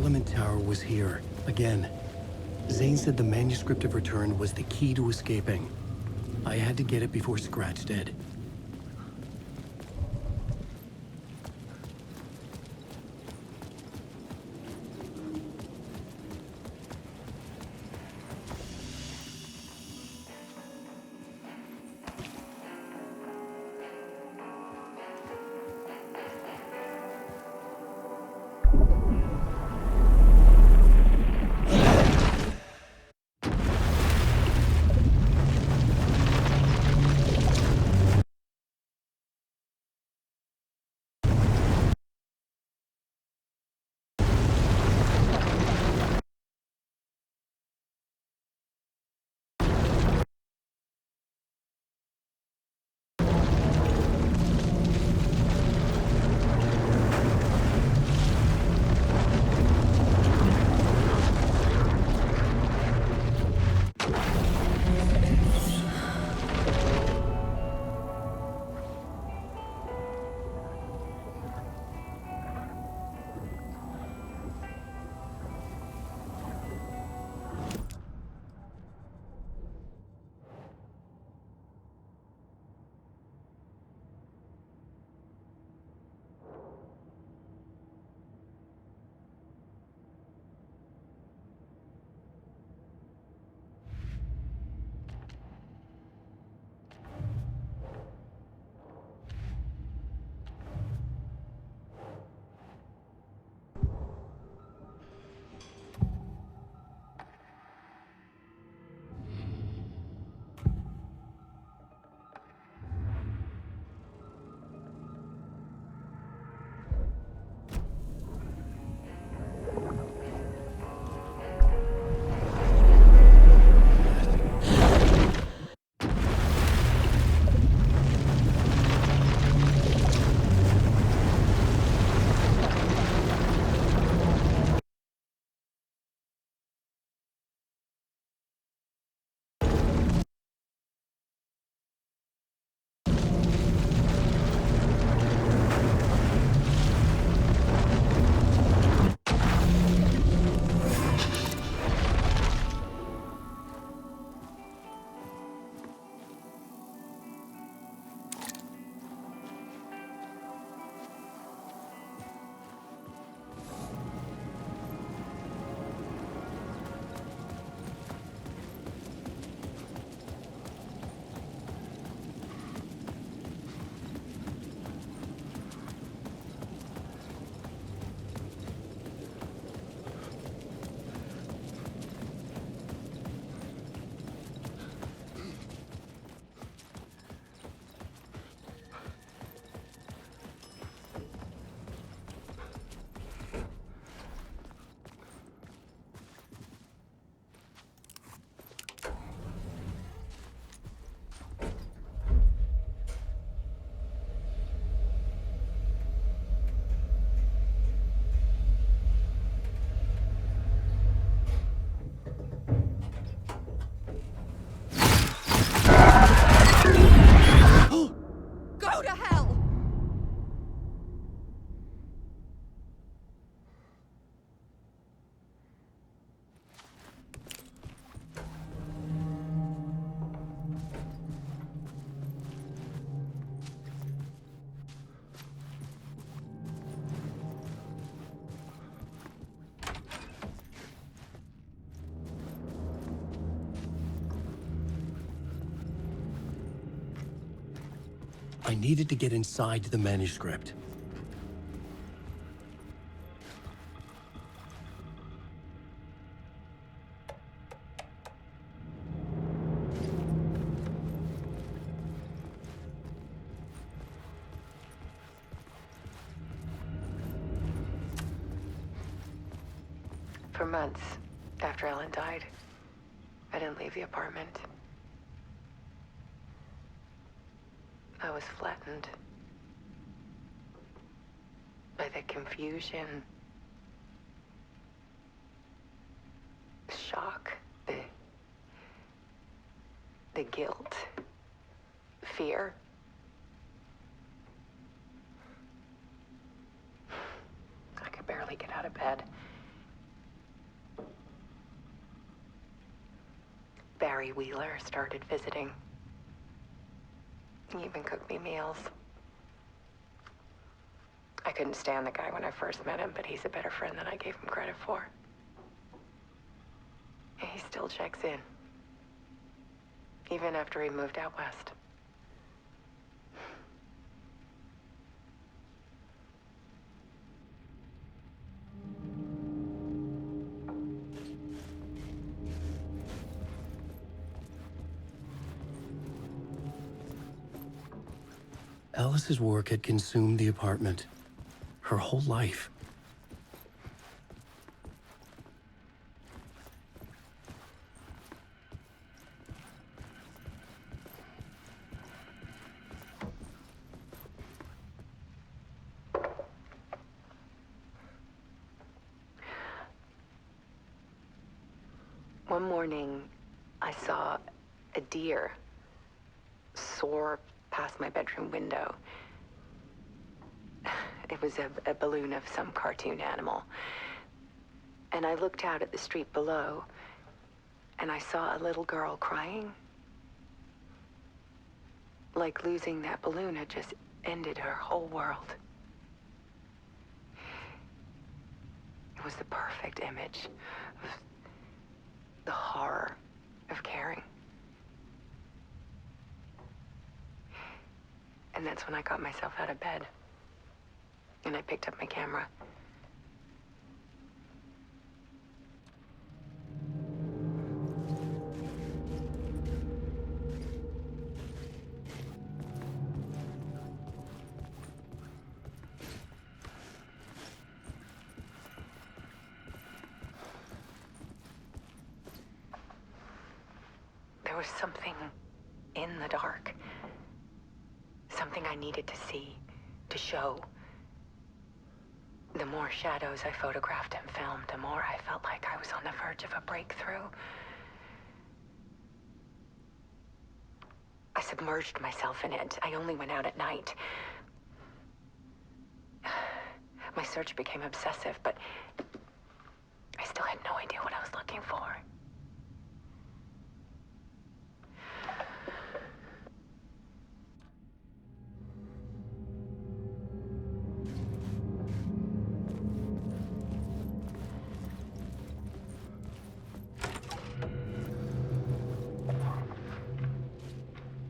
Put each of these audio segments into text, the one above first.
Parliament Tower was here, again. Zane said the manuscript of Return was the key to escaping. I had to get it before Scratch did. I needed to get inside the manuscript. For months after Ellen died, I didn't leave the apartment. I was flattened by the confusion, the shock, the guilt, fear. I could barely get out of bed. Barry Wheeler started visiting. He even cooked me meals. I couldn't stand the guy when I first met him, but he's a better friend than I gave him credit for. And he still checks in. Even after he moved out west. Alice's work had consumed the apartment. Her whole life. One morning, I saw a deer soar past my bedroom window. It was a balloon of some cartoon animal. And I looked out at the street below, and I saw a little girl crying. Like losing that balloon had just ended her whole world. It was the perfect image of the horror of caring. And that's when I got myself out of bed. And I picked up my camera. There was something in the dark. Something I needed to see, to show. The more shadows I photographed and filmed, the more I felt like I was on the verge of a breakthrough. I submerged myself in it. I only went out at night. My search became obsessive, but I still had no idea what I was looking for.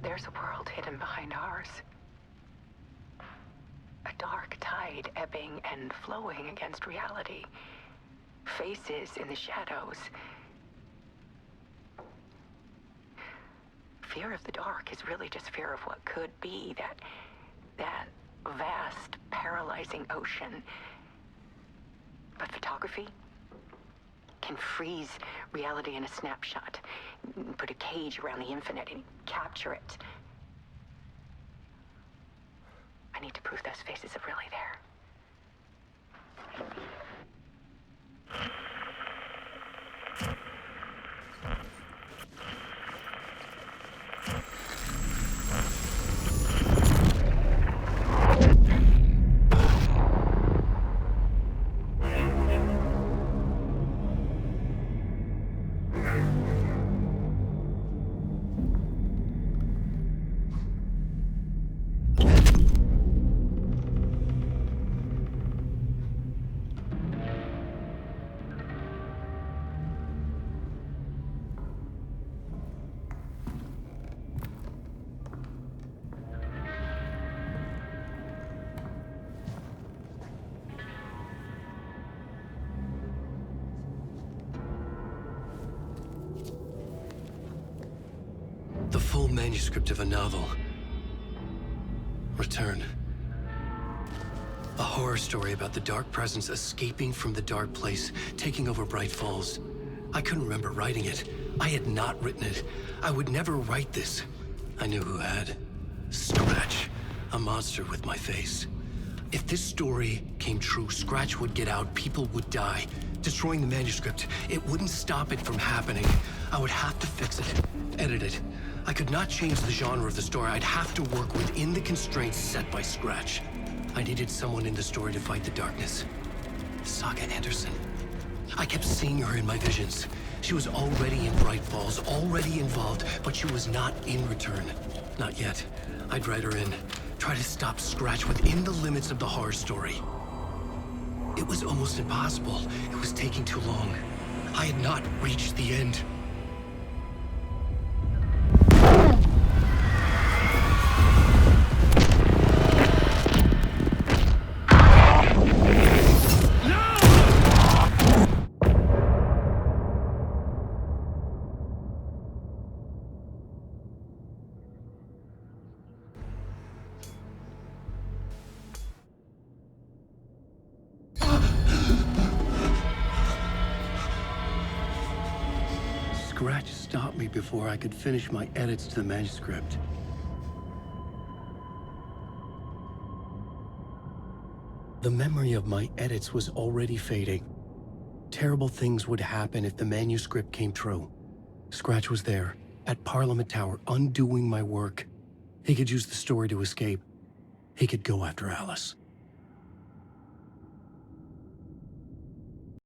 There's a world hidden behind ours. A dark tide ebbing and flowing against reality. Faces in the shadows. Fear of the dark is really just fear of what could be, that vast, paralyzing ocean. But photography can freeze reality in a snapshot, put a cage around the infinite and capture it. I need to prove those faces are really there. The full manuscript of a novel. Return. A horror story about the dark presence escaping from the dark place, taking over Bright Falls. I couldn't remember writing it. I had not written it. I would never write this. I knew who had. Scratch. A monster with my face. If this story came true, Scratch would get out, people would die. Destroying the manuscript, it wouldn't stop it from happening. I would have to fix it, edit it. I could not change the genre of the story. I'd have to work within the constraints set by Scratch. I needed someone in the story to fight the darkness. Saga Anderson. I kept seeing her in my visions. She was already in Bright Falls, already involved, but she was not in return. Not yet. I'd write her in. Try to stop Scratch within the limits of the horror story. It was almost impossible. It was taking too long. I had not reached the end. Scratch stopped me before I could finish my edits to the manuscript. The memory of my edits was already fading. Terrible things would happen if the manuscript came true. Scratch was there, at Parliament Tower, undoing my work. He could use the story to escape. He could go after Alice.